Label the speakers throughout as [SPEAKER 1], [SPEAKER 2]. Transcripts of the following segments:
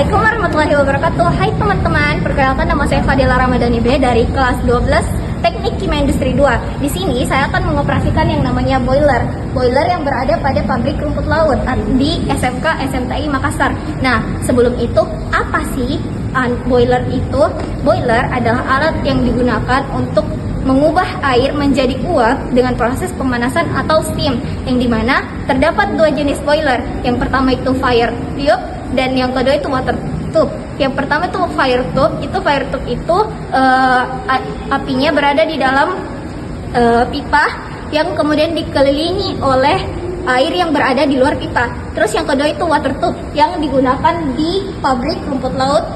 [SPEAKER 1] Assalamualaikum warahmatullahi wabarakatuh. Hai teman-teman, perkenalkan nama saya Fadila Ramadhani B dari kelas 12 Teknik Kimia Industri 2. Di sini saya akan mengoperasikan yang namanya boiler. Boiler yang berada pada pabrik rumput laut di SMK SMTI Makassar. Nah, sebelum itu apa sih boiler itu? Boiler adalah alat yang digunakan untuk mengubah air menjadi uap dengan proses pemanasan atau steam, yang dimana terdapat dua jenis boiler. Yang pertama itu fire tube dan yang kedua itu water tube. Yang pertama itu fire tube itu apinya berada di dalam pipa yang kemudian dikelilingi oleh air yang berada di luar pipa. Terus yang kedua itu water tube yang digunakan di pabrik rumput laut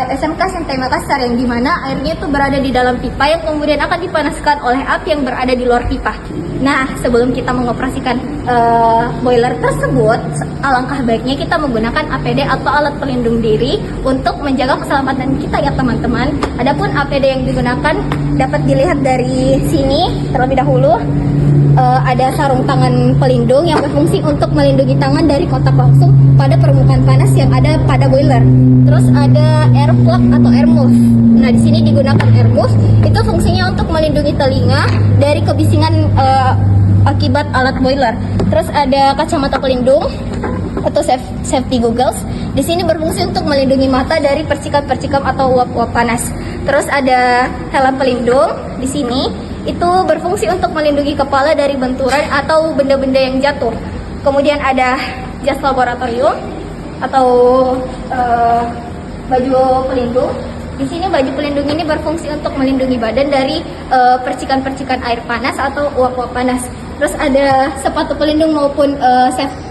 [SPEAKER 1] SMK SMTI Makassar, yang dimana airnya itu berada di dalam pipa yang kemudian akan dipanaskan oleh api yang berada di luar pipa. Nah, sebelum kita mengoperasikan boiler tersebut, alangkah baiknya kita menggunakan APD atau alat pelindung diri untuk menjaga keselamatan kita ya teman-teman. Adapun APD yang digunakan dapat dilihat dari sini terlebih dahulu. Ada sarung tangan pelindung yang berfungsi untuk melindungi tangan dari kontak langsung pada permukaan panas yang ada pada boiler. Terus ada air plug atau air muff. Nah, di sini digunakan air muff, itu fungsinya untuk melindungi telinga dari kebisingan akibat alat boiler. Terus ada kacamata pelindung atau safety goggles. Di sini berfungsi untuk melindungi mata dari percikan-percikan atau uap-uap panas. Terus ada helm pelindung di sini. Itu berfungsi untuk melindungi kepala dari benturan atau benda-benda yang jatuh. Kemudian ada jas laboratorium atau baju pelindung. Di sini baju pelindung ini berfungsi untuk melindungi badan dari percikan-percikan air panas atau uap-uap panas. Terus ada sepatu pelindung maupun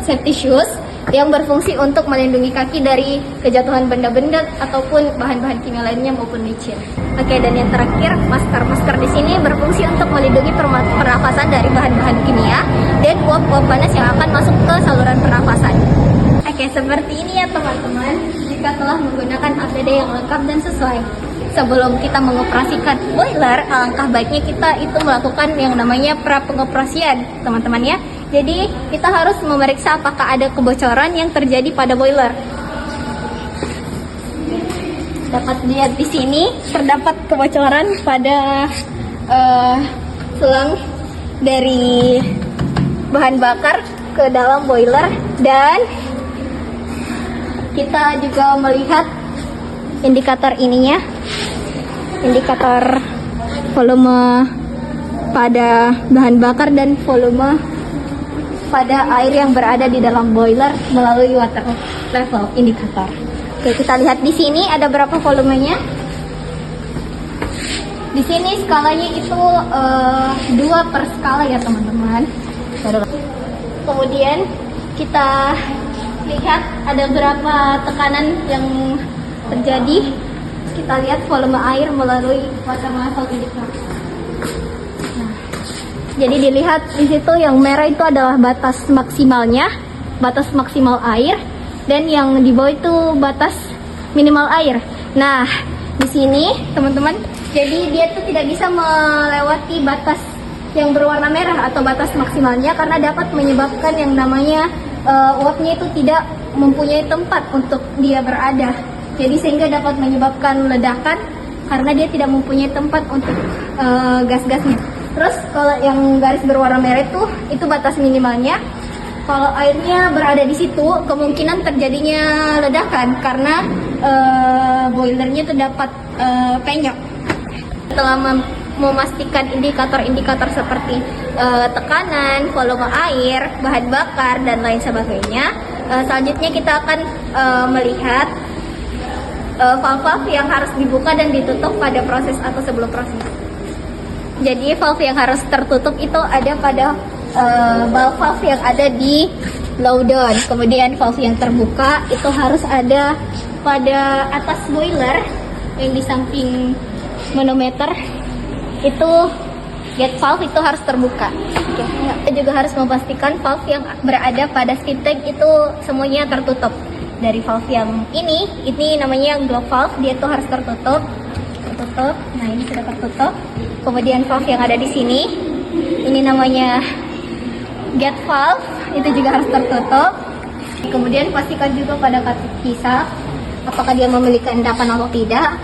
[SPEAKER 1] safety shoes yang berfungsi untuk melindungi kaki dari kejatuhan benda-benda ataupun bahan-bahan kimia lainnya maupun licin. Oke, dan yang terakhir, masker di sini berfungsi untuk melindungi pernafasan dari bahan-bahan kimia dan uap-uap panas yang akan masuk ke saluran pernafasan. Oke, seperti ini ya teman-teman, jika telah menggunakan APD yang lengkap dan sesuai. Sebelum kita mengoperasikan boiler, alangkah baiknya kita itu melakukan yang namanya pra-pengoperasian, teman-teman ya. Jadi kita harus memeriksa apakah ada kebocoran yang terjadi pada boiler. Dapat dilihat di sini terdapat kebocoran pada selang dari bahan bakar ke dalam boiler, dan kita juga melihat indikator ininya, indikator volume pada bahan bakar dan volume pada air yang berada di dalam boiler melalui water level indikator. Oke, kita lihat di sini ada berapa volumenya. Di sini skalanya itu 2 per skala ya teman-teman. Kemudian kita lihat ada berapa tekanan yang terjadi. Kita lihat volume air melalui water level indikator. Jadi dilihat di situ yang merah itu adalah batas maksimalnya, batas maksimal air, dan yang di bawah itu batas minimal air. Nah, di sini teman-teman, jadi dia tuh tidak bisa melewati batas yang berwarna merah atau batas maksimalnya karena dapat menyebabkan yang namanya uapnya itu tidak mempunyai tempat untuk dia berada. Jadi sehingga dapat menyebabkan ledakan karena dia tidak mempunyai tempat untuk gas-gasnya. Terus kalau yang garis berwarna merah itu batas minimalnya. Kalau airnya berada di situ, kemungkinan terjadinya ledakan karena boilernya itu dapat penyok. Setelah memastikan indikator-indikator seperti tekanan, volume air, bahan bakar, dan lain sebagainya, selanjutnya kita akan melihat valve-valve yang harus dibuka dan ditutup pada proses atau sebelum proses. Jadi valve yang harus tertutup itu ada pada valve yang ada di low down. Kemudian valve yang terbuka itu harus ada pada atas boiler yang di samping manometer. Itu gate valve itu harus terbuka. Kita juga harus memastikan valve yang berada pada steam tank itu semuanya tertutup. Dari valve yang ini namanya glove valve, dia tuh harus tertutup. Nah, ini sudah tertutup. Kemudian valve yang ada di sini, ini namanya gate valve, itu juga harus tertutup. Kemudian pastikan juga pada kaki hisap apakah dia memiliki endapan atau tidak.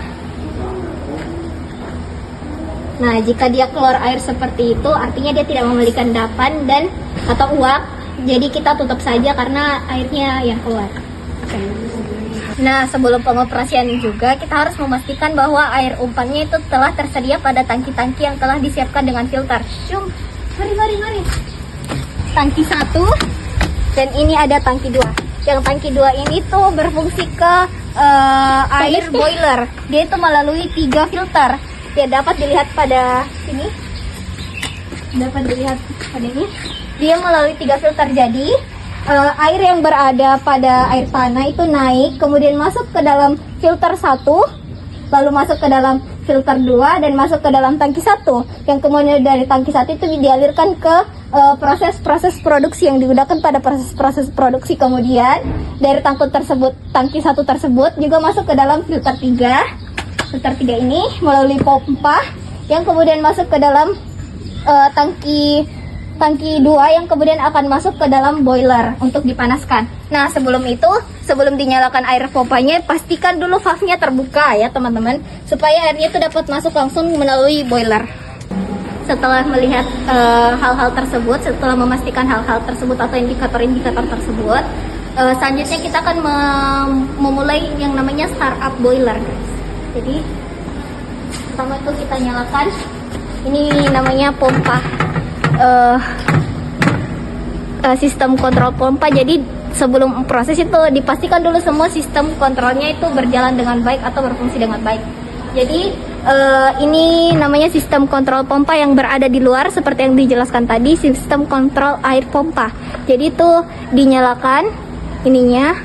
[SPEAKER 1] Nah, jika dia keluar air seperti itu, artinya dia tidak memiliki endapan dan atau uap. Jadi kita tutup saja karena airnya yang keluar. Nah, sebelum pengoperasian juga kita harus memastikan bahwa air umpannya itu telah tersedia pada tangki-tangki yang telah disiapkan dengan filter. Jom, mari. Tangki 1 dan ini ada tangki 2. Yang tangki 2 ini tuh berfungsi ke air boiler. Dia itu melalui 3 filter. Ya, dapat dilihat pada sini. Dapat dilihat pada ini. Dia melalui 3 filter. Jadi air yang berada pada air tanah itu naik, kemudian masuk ke dalam filter 1, lalu masuk ke dalam filter 2 dan masuk ke dalam tangki 1. Yang kemudian dari tangki 1 itu dialirkan ke proses-proses produksi yang digunakan pada proses-proses produksi. Kemudian dari tangki 1 tersebut juga masuk ke dalam filter 3. Filter 3 ini melalui pompa yang kemudian masuk ke dalam tangki 2 yang kemudian akan masuk ke dalam boiler untuk dipanaskan. Nah, sebelum dinyalakan air pompanya, pastikan dulu valve-nya terbuka ya teman-teman, supaya airnya itu dapat masuk langsung melalui boiler. Setelah melihat hal-hal tersebut, setelah memastikan hal-hal tersebut atau indikator-indikator tersebut, selanjutnya kita akan memulai yang namanya startup boiler. Jadi pertama itu kita nyalakan, ini namanya pompa, sistem kontrol pompa. Jadi sebelum proses itu dipastikan dulu semua sistem kontrolnya itu berjalan dengan baik atau berfungsi dengan baik. Jadi ini namanya sistem kontrol pompa yang berada di luar, seperti yang dijelaskan tadi, sistem kontrol air pompa. Jadi itu dinyalakan ininya,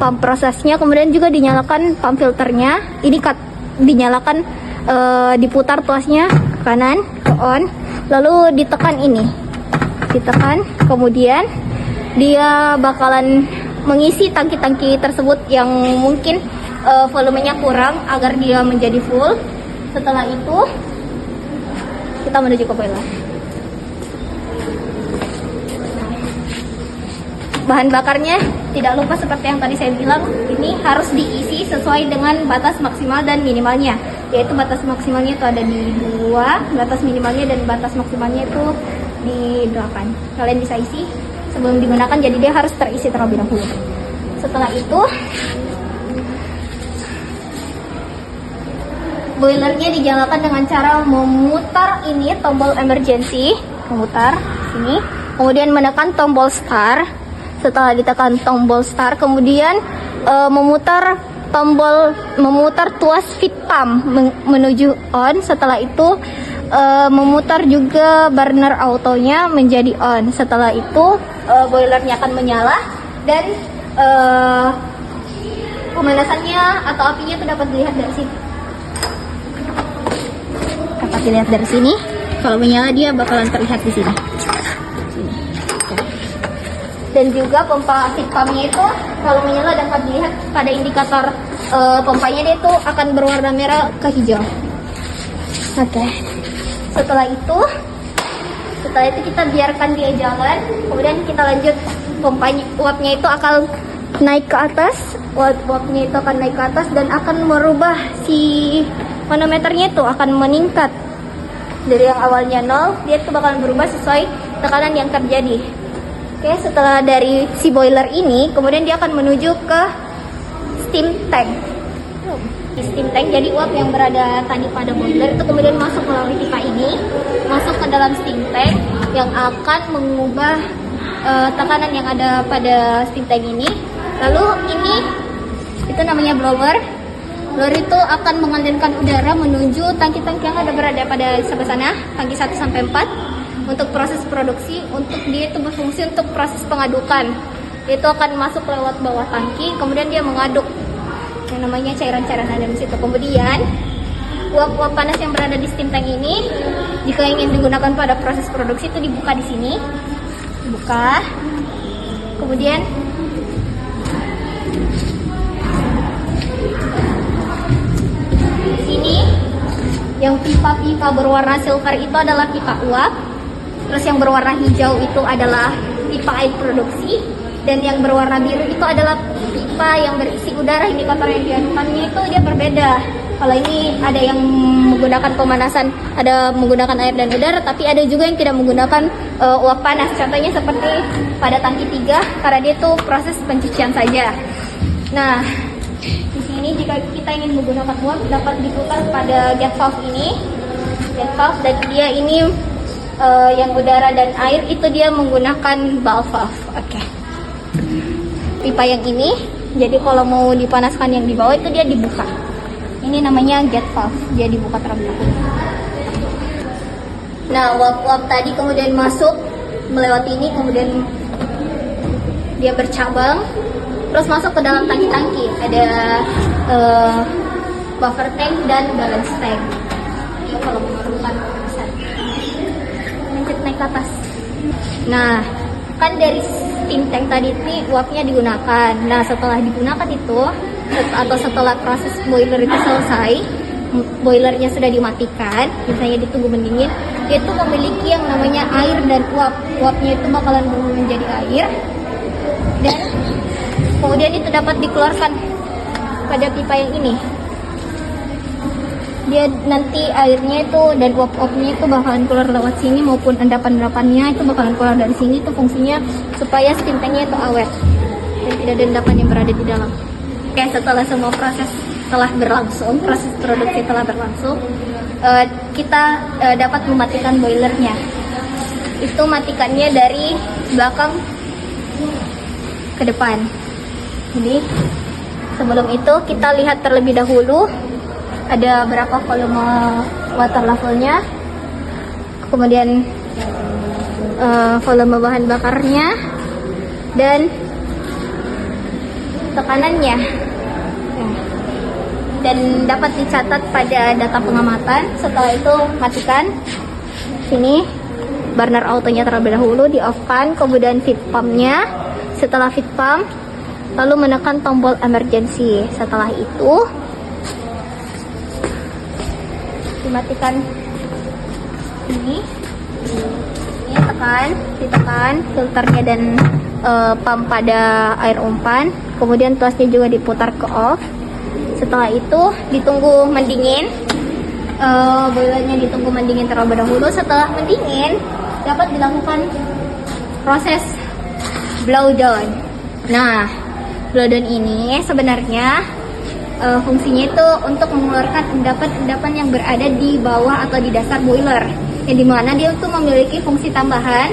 [SPEAKER 1] pump prosesnya, kemudian juga dinyalakan pump filternya. Ini dinyalakan, diputar tuasnya ke kanan, ke on, lalu ditekan ini, kemudian dia bakalan mengisi tangki-tangki tersebut yang mungkin volumenya kurang agar dia menjadi full. Setelah itu kita menuju ke boiler. Bahan bakarnya tidak lupa seperti yang tadi saya bilang, ini harus diisi sesuai dengan batas maksimal dan minimalnya, yaitu batas maksimalnya itu ada di 2, batas minimalnya dan batas maksimalnya itu di 8. Kalian bisa isi sebelum digunakan, jadi dia harus terisi terlebih dahulu. Setelah itu boilernya dinyalakan dengan cara memutar ini tombol emergency, memutar sini, kemudian menekan tombol start. Setelah ditekan tombol start, kemudian memutar tuas feed pump menuju on. Setelah itu memutar juga burner autonya menjadi on. Setelah itu boilernya akan menyala dan pemanasannya atau apinya itu dapat dilihat dari sini. Dapat dilihat dari sini. Kalau menyala dia bakalan terlihat di sini. Dan juga pompa feed pumpnya itu kalau menyala dapat dilihat pada indikator pompanya, dia itu akan berwarna merah ke hijau. Oke. Setelah itu kita biarkan dia jalan, kemudian kita lanjut. Pompanya, uapnya itu akan naik ke atas, uapnya itu akan naik ke atas dan akan merubah si manometernya itu akan meningkat dari yang awalnya 0, dia itu bakalan berubah sesuai tekanan yang terjadi. Oke, setelah dari si boiler ini, kemudian dia akan menuju ke steam tank. Steam tank, jadi uap yang berada tadi pada boiler itu kemudian masuk melalui pipa ini, masuk ke dalam steam tank yang akan mengubah tekanan yang ada pada steam tank ini. Lalu ini itu namanya blower. Blower itu akan mengalirkan udara menuju tangki-tangki yang ada berada pada sebelah sana, tangki 1 sampai 4. Untuk proses produksi, untuk dia itu berfungsi untuk proses pengadukan. Itu akan masuk lewat bawah tangki, kemudian dia mengaduk yang namanya cairan-cairan ada di situ. Kemudian uap-uap panas yang berada di steam tank ini, jika ingin digunakan pada proses produksi, itu dibuka di sini, dibuka. Kemudian di sini yang pipa-pipa berwarna silver itu adalah pipa uap. Terus yang berwarna hijau itu adalah pipa air produksi. Dan yang berwarna biru itu adalah pipa yang berisi udara. Indikator yang dianukannya itu dia berbeda. Kalau ini ada yang menggunakan pemanasan, ada menggunakan air dan udara, tapi ada juga yang tidak menggunakan uap panas. Contohnya seperti pada tangki 3, karena dia itu proses pencucian saja. Nah, di sini jika kita ingin menggunakan uap, dapat diputar pada gate valve ini. Gate valve, dan dia ini yang udara dan air itu dia menggunakan valve. Oke. Pipa yang ini, jadi kalau mau dipanaskan yang di bawah itu dia dibuka. Ini namanya gate valve, dia dibuka terlebih dahulu. Nah, uap-uap tadi kemudian masuk melewati ini, kemudian dia bercabang, terus masuk ke dalam tangki-tangki. Ada buffer tank dan balance tank. Ya, kalau memerlukan bisa lanjut naik ke atas. Nah, kan dari steam tank tadi ini uapnya digunakan. Nah, setelah digunakan itu, atau setelah proses boiler itu selesai, boilernya sudah dimatikan, misalnya ditunggu mendingin, itu memiliki yang namanya air dan uap. Uapnya itu bakalan berubah menjadi air, dan kemudian itu dapat dikeluarkan pada pipa yang ini. Dia nanti airnya itu dan uap-uapnya itu bakalan keluar lewat sini, maupun endapan-endapannya itu bakalan keluar dari sini. Itu fungsinya supaya steam tanknya itu awet dan tidak ada endapan yang berada di dalam. Oke, setelah semua proses telah berlangsung, proses produksi telah berlangsung, kita dapat mematikan boilernya. Itu matikannya dari belakang ke depan. Jadi sebelum itu kita lihat terlebih dahulu ada berapa volume water levelnya, kemudian volume bahan bakarnya, dan tekanannya. Dan dapat dicatat pada data pengamatan. Setelah itu matikan. Sini burner autonya terlebih dahulu di off kan, kemudian feed pumpnya. Setelah feed pump, lalu menekan tombol emergency. Setelah itu dimatikan ini ditekan filternya dan pump pada air umpan, kemudian tuasnya juga diputar ke off. Setelah itu ditunggu mendingin, boilernya ditunggu mendingin terlebih dahulu. Setelah mendingin dapat dilakukan proses blowdown. Nah, blowdown ini sebenarnya fungsinya itu untuk mengeluarkan endapan-endapan yang berada di bawah atau di dasar boiler, yang dimana dia itu memiliki fungsi tambahan.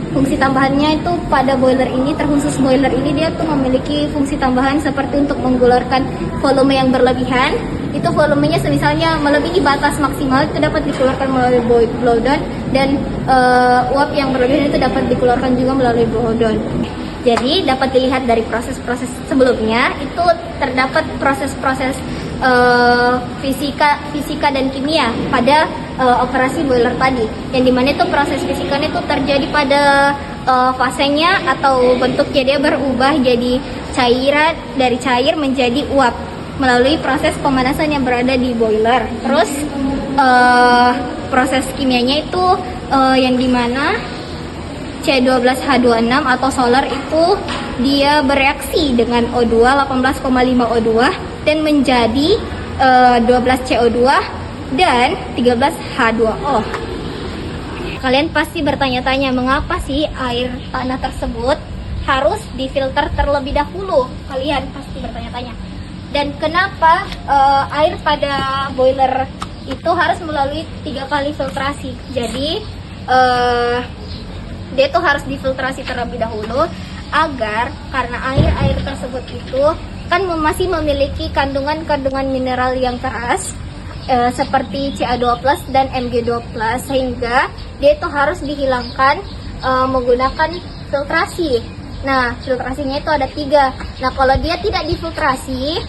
[SPEAKER 1] Fungsi tambahannya itu pada boiler ini, terkhusus boiler ini, dia tuh memiliki fungsi tambahan seperti untuk mengeluarkan volume yang berlebihan. Itu volumenya misalnya melebihi batas maksimal, itu dapat dikeluarkan melalui blowdown, dan uap yang berlebihan itu dapat dikeluarkan juga melalui blowdown. Jadi dapat dilihat dari proses-proses sebelumnya itu terdapat proses-proses fisika dan kimia pada operasi boiler tadi, yang dimana itu proses fisikanya itu terjadi pada fasenya atau bentuknya dia berubah jadi cairan, dari cair menjadi uap melalui proses pemanasan yang berada di boiler. Terus proses kimianya itu yang dimana C12H26 atau solar itu dia bereaksi dengan O2 18,5 O2 dan menjadi 12 CO2 dan 13 H2O. Kalian pasti bertanya-tanya, mengapa sih air tanah tersebut harus difilter terlebih dahulu? Kalian pasti bertanya-tanya. Dan kenapa air pada boiler itu harus melalui 3 kali filtrasi? Jadi dia tuh harus difiltrasi terlebih dahulu agar, karena air tersebut itu kan masih memiliki kandungan mineral yang keras seperti Ca2+ dan Mg2+, sehingga dia itu harus dihilangkan menggunakan filtrasi. Nah, filtrasinya itu ada 3. Nah, kalau dia tidak difiltrasi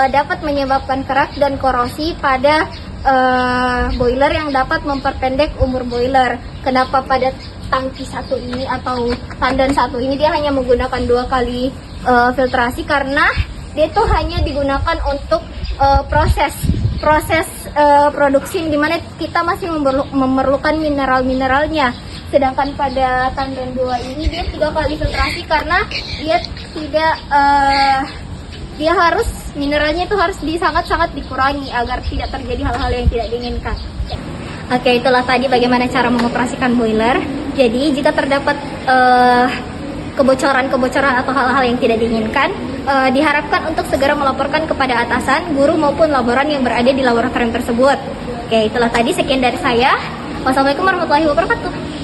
[SPEAKER 1] dapat menyebabkan kerak dan korosi pada boiler yang dapat memperpendek umur boiler. Kenapa pada tangki satu ini atau tandan satu ini dia hanya menggunakan 2 kali filtrasi? Karena dia itu hanya digunakan untuk proses produksi, yang dimana kita masih memerlukan mineral-mineralnya. Sedangkan pada tandan 2 ini dia 3 kali filtrasi karena dia tidak dia harus mineralnya itu harus sangat-sangat dikurangi agar tidak terjadi hal-hal yang tidak diinginkan. Oke, itulah tadi bagaimana cara mengoperasikan boiler. Jadi jika terdapat kebocoran-kebocoran atau hal-hal yang tidak diinginkan, diharapkan untuk segera melaporkan kepada atasan, guru maupun laboran yang berada di laboratorium tersebut. Oke, itulah tadi, sekian dari saya. Wassalamualaikum warahmatullahi wabarakatuh.